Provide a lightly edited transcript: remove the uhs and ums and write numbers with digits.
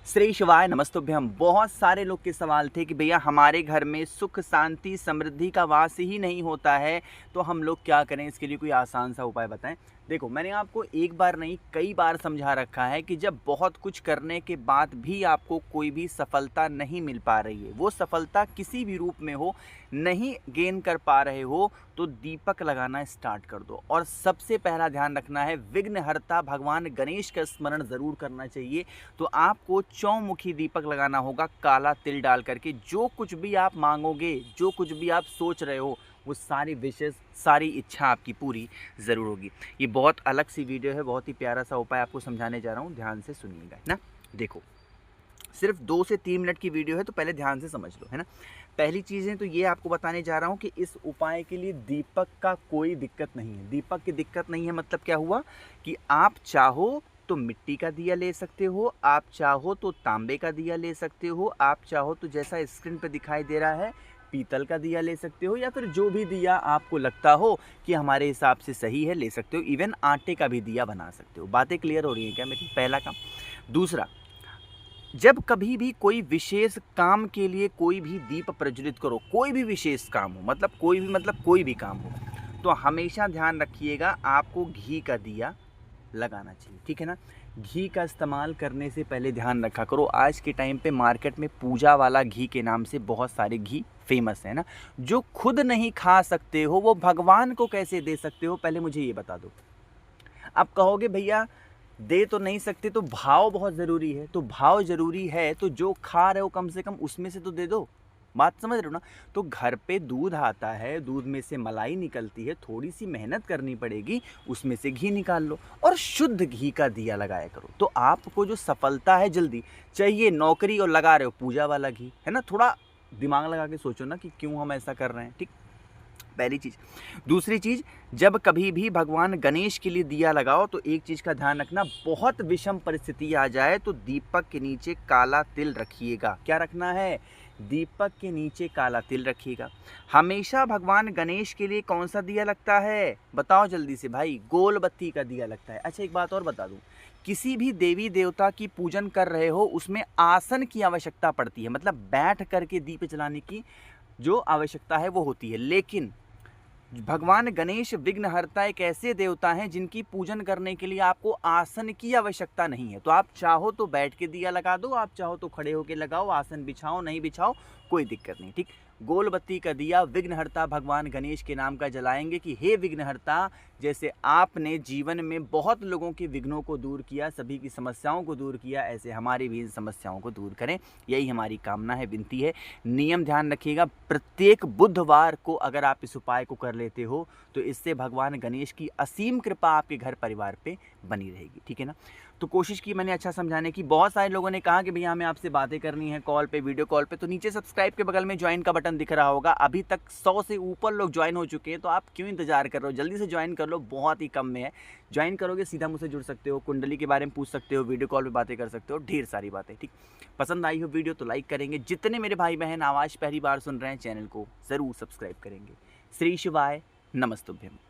श्री शिवाय नमस्तुभ्यम। बहुत सारे लोग के सवाल थे कि भैया हमारे घर में सुख शांति समृद्धि का वास ही नहीं होता है, तो हम लोग क्या करें, इसके लिए कोई आसान सा उपाय बताएं। देखो, मैंने आपको एक बार नहीं कई बार समझा रखा है कि जब बहुत कुछ करने के बाद भी आपको कोई भी सफलता नहीं मिल पा रही है, वो सफलता किसी भी रूप में हो, नहीं गेन कर पा रहे हो, तो दीपक लगाना स्टार्ट कर दो। और सबसे पहला ध्यान रखना है, विघ्नहर्ता भगवान गणेश का स्मरण ज़रूर करना चाहिए। तो आपको चौमुखी दीपक लगाना होगा काला तिल डाल करके। जो कुछ भी आप मांगोगे, जो कुछ भी आप सोच रहे हो, वो सारी विशेष सारी इच्छा आपकी पूरी ज़रूर होगी। ये बहुत अलग सी वीडियो है, बहुत ही प्यारा सा उपाय आपको समझाने जा रहा हूँ, ध्यान से सुनिएगा ना। देखो, सिर्फ 2 से 3 मिनट की वीडियो है, तो पहले ध्यान से समझ लो, है ना। पहली चीज़ें तो ये आपको बताने जा रहा हूँ कि इस उपाय के लिए दीपक का कोई दिक्कत नहीं है। दीपक की दिक्कत नहीं है मतलब क्या हुआ कि आप चाहो तो मिट्टी का दिया ले सकते हो, आप चाहो तो तांबे का दिया ले सकते हो, आप चाहो तो जैसा स्क्रीन पे दिखाई दे रहा है पीतल का दिया ले सकते हो, या फिर जो भी दिया आपको लगता हो कि हमारे हिसाब से सही है ले सकते हो। इवन आटे का भी दिया बना सकते हो। बातें क्लियर हो रही हैं क्या मेरी? पहला काम। दूसरा, जब कभी भी कोई विशेष काम के लिए कोई भी दीप प्रज्वलित करो, कोई भी विशेष काम हो, मतलब कोई भी काम हो, तो हमेशा ध्यान रखिएगा आपको घी का दिया लगाना चाहिए, ठीक है ना। घी का इस्तेमाल करने से पहले ध्यान रखा करो, आज के टाइम पे मार्केट में पूजा वाला घी के नाम से बहुत सारे घी फेमस है ना। जो खुद नहीं खा सकते हो वो भगवान को कैसे दे सकते हो, पहले मुझे ये बता दो। आप कहोगे भैया दे तो नहीं सकते, तो भाव बहुत ज़रूरी है। तो भाव ज़रूरी है तो जो खा रहे हो कम से कम उसमें से तो दे दो। बात समझ रहे हो ना। तो घर पे दूध आता है, दूध में से मलाई निकलती है, थोड़ी सी मेहनत करनी पड़ेगी, उसमें से घी निकाल लो और शुद्ध घी का दिया लगाया करो। तो आपको जो सफलता है जल्दी चाहिए, नौकरी और लगा रहे हो पूजा वाला घी, है ना। थोड़ा दिमाग लगा के सोचो ना कि क्यों हम ऐसा कर रहे हैं, ठीक। पहली चीज़। दूसरी चीज़, जब कभी भी भगवान गणेश के लिए दिया लगाओ तो एक चीज़ का ध्यान रखना, बहुत विषम परिस्थिति आ जाए तो दीपक के नीचे काला तिल रखिएगा। क्या रखना है? दीपक के नीचे काला तिल रखिएगा। हमेशा भगवान गणेश के लिए कौन सा दिया लगता है बताओ जल्दी से भाई? गोल बत्ती का दिया लगता है। अच्छा, एक बात और बता दूं, किसी भी देवी देवता की पूजन कर रहे हो उसमें आसन की आवश्यकता पड़ती है, मतलब बैठ करके दीप जलाने की जो आवश्यकता है वो होती है। लेकिन भगवान गणेश विघ्नहर्ता एक ऐसे देवता हैं जिनकी पूजन करने के लिए आपको आसन की आवश्यकता नहीं है। तो आप चाहो तो बैठ के दिया लगा दो, आप चाहो तो खड़े होके लगाओ, आसन बिछाओ नहीं बिछाओ कोई दिक्कत नहीं, ठीक। गोल बत्ती का दिया विघ्नहर्ता भगवान गणेश के नाम का जलाएंगे कि हे विघ्नहर्ता, जैसे आपने जीवन में बहुत लोगों के विघ्नों को दूर किया, सभी की समस्याओं को दूर किया, ऐसे हमारी भी इन समस्याओं को दूर करें। यही हमारी कामना है, विनती है। नियम ध्यान रखिएगा, प्रत्येक बुधवार को अगर आप इस उपाय को कर लेते हो तो इससे भगवान गणेश की असीम कृपा आपके घर परिवार पे बनी रहेगी, ठीक है ना। तो कोशिश की मैंने अच्छा समझाने की। बहुत सारे लोगों ने कहा कि भैया हमें आपसे बातें करनी है कॉल पे, वीडियो कॉल पे, तो नीचे सब्सक्राइब के बगल में ज्वाइन का बटन दिख रहा होगा। अभी तक 100 से ऊपर लोग ज्वाइन हो चुके हैं, तो आप क्यों इंतजार कर रहे हो? जल्दी से ज्वाइन कर लो, बहुत ही कम में है। ज्वाइन करोगे सीधा मुझसे जुड़ सकते हो, कुंडली के बारे में पूछ सकते हो, वीडियो कॉल पे बातें कर सकते हो, ढेर सारी बातें, ठीक। पसंद आई हो वीडियो तो लाइक करेंगे। जितने मेरे भाई बहन आवाज़ पहली बार सुन रहे हैं चैनल को ज़रूर सब्सक्राइब करेंगे। श्री शिवाय नमस्तुभ्यम।